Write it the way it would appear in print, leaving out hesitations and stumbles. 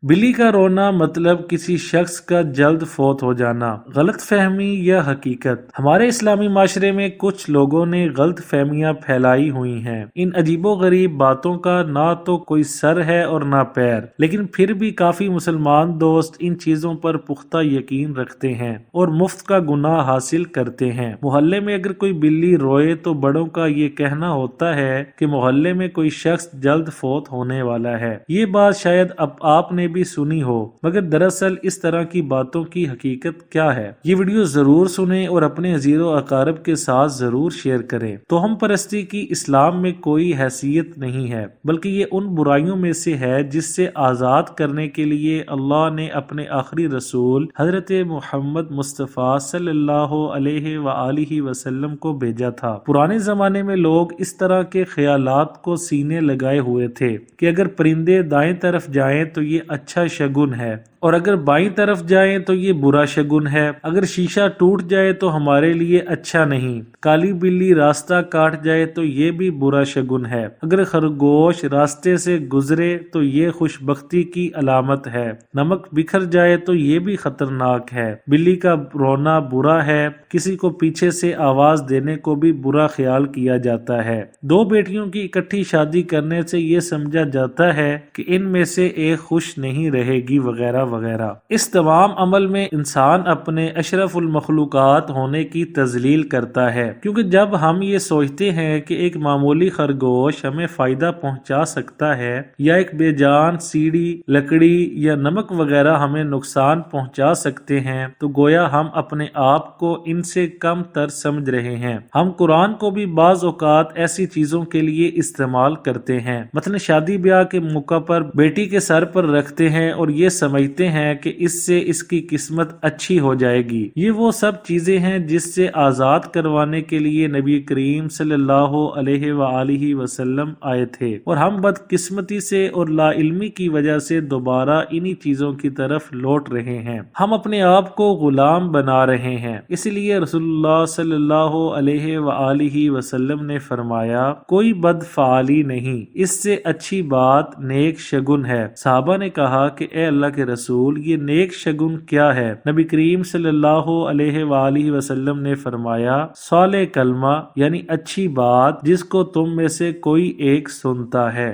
بلی کا رونا مطلب کسی شخص کا جلد فوت ہو جانا، غلط فہمی یا حقیقت؟ ہمارے اسلامی معاشرے میں کچھ لوگوں نے غلط فہمیاں پھیلائی ہوئی ہیں۔ ان عجیب و غریب باتوں کا نہ تو کوئی سر ہے اور نہ پیر، لیکن پھر بھی کافی مسلمان دوست ان چیزوں پر پختہ یقین رکھتے ہیں اور مفت کا گناہ حاصل کرتے ہیں۔ محلے میں اگر کوئی بلی روئے تو بڑوں کا یہ کہنا ہوتا ہے کہ محلے میں کوئی شخص جلد فوت ہونے والا ہے۔ یہ بات شاید اب آپ نے بھی سنی ہو، مگر دراصل اس طرح کی باتوں کی حقیقت کیا ہے؟ یہ ویڈیو ضرور سنیں اور اپنے عزیز و اقارب کے ساتھ ضرور شیئر کریں۔ توہم پرستی کی اسلام میں کوئی حیثیت نہیں ہے، بلکہ یہ ان برائیوں میں سے ہے جس سے آزاد کرنے کے لیے اللہ نے اپنے آخری رسول حضرت محمد مصطفیٰ صلی اللہ علیہ وآلہ وسلم کو بھیجا تھا۔ پرانے زمانے میں لوگ اس طرح کے خیالات کو سینے لگائے ہوئے تھے کہ اگر پرندے دائیں طرف جائیں تو یہ اچھا شگن ہے، اور اگر بائیں طرف جائیں تو یہ برا شگن ہے۔ اگر شیشہ ٹوٹ جائے تو ہمارے لیے اچھا نہیں، کالی بلی راستہ کاٹ جائے تو یہ بھی برا شگن ہے، اگر خرگوش راستے سے گزرے تو یہ خوش بختی کی علامت ہے، نمک بکھر جائے تو یہ بھی خطرناک ہے، بلی کا رونا برا ہے، کسی کو پیچھے سے آواز دینے کو بھی برا خیال کیا جاتا ہے، دو بیٹیوں کی اکٹھی شادی کرنے سے یہ سمجھا جاتا ہے کہ ان میں سے ایک خوش نہیں رہے گی، وغیرہ وغیرہ۔ اس تمام عمل میں انسان اپنے اشرف المخلوقات ہونے کی تذلیل کرتا ہے، کیونکہ جب ہم یہ سوچتے ہیں کہ ایک معمولی خرگوش ہمیں فائدہ پہنچا سکتا ہے یا ایک بے جان سیڑھی، لکڑی یا نمک وغیرہ ہمیں نقصان پہنچا سکتے ہیں تو گویا ہم اپنے آپ کو ان سے کم تر سمجھ رہے ہیں۔ ہم قرآن کو بھی بعض اوقات ایسی چیزوں کے لیے استعمال کرتے ہیں، مثلا شادی بیاہ کے موقع پر بیٹی کے سر پر رکھتے ہیں اور یہ سمجھتے ہیں کہ اس سے اس کی قسمت اچھی ہو جائے گی۔ یہ وہ سب چیزیں ہیں جس سے آزاد کروانے کے لیے نبی کریم صلی اللہ علیہ وآلہ وسلم آئے تھے، اور ہم بدقسمتی سے اور لا علمی کی وجہ سے دوبارہ انہی چیزوں کی طرف لوٹ رہے ہیں۔ ہم اپنے آپ کو غلام بنا رہے ہیں۔ اس لیے رسول اللہ صلی اللہ علیہ وآلہ وسلم نے فرمایا، کوئی بدفعالی نہیں، اس سے اچھی بات نیک شگن ہے۔ صحابہ نے کہا کہ اے اللہ کے رسول، یہ نیک شگن کیا ہے؟ نبی کریم صلی اللہ علیہ وآلہ وسلم نے فرمایا، صالح کلمہ، یعنی اچھی بات جس کو تم میں سے کوئی ایک سنتا ہے۔